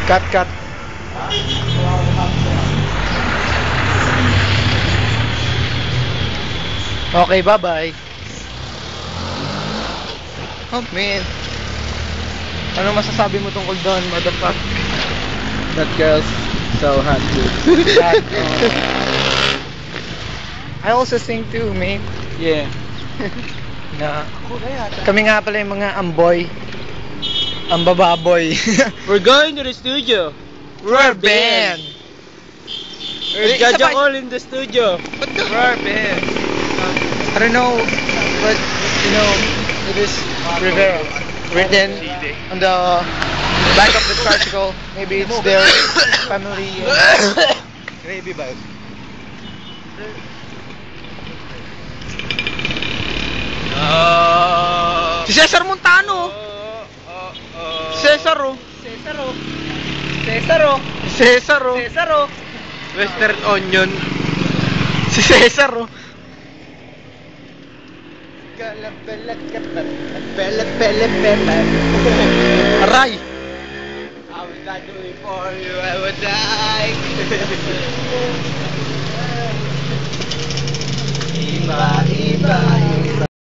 Cut, cut. Okay, bye-bye. Oh, man. Ano masasabi mo tungkol doon, motherfucker? That girl's so hot, dude. Hot, I also sing too, man. Yeah. Na, kami nga pala yung mga amboy. Ang bababoy. We're going to the studio. We're band. We're Gaja all in the studio. We're band. I don't know, but you know, it is Rivera written on the back of the tricycle. Maybe it's their family. Gravy ba? Si Cesar Montano. Cesaro. Cesaro. Cesaro. Cesaro. Western Onion. Si Cesaro. Aray. I was not doing for you, I would die. Iba, iba.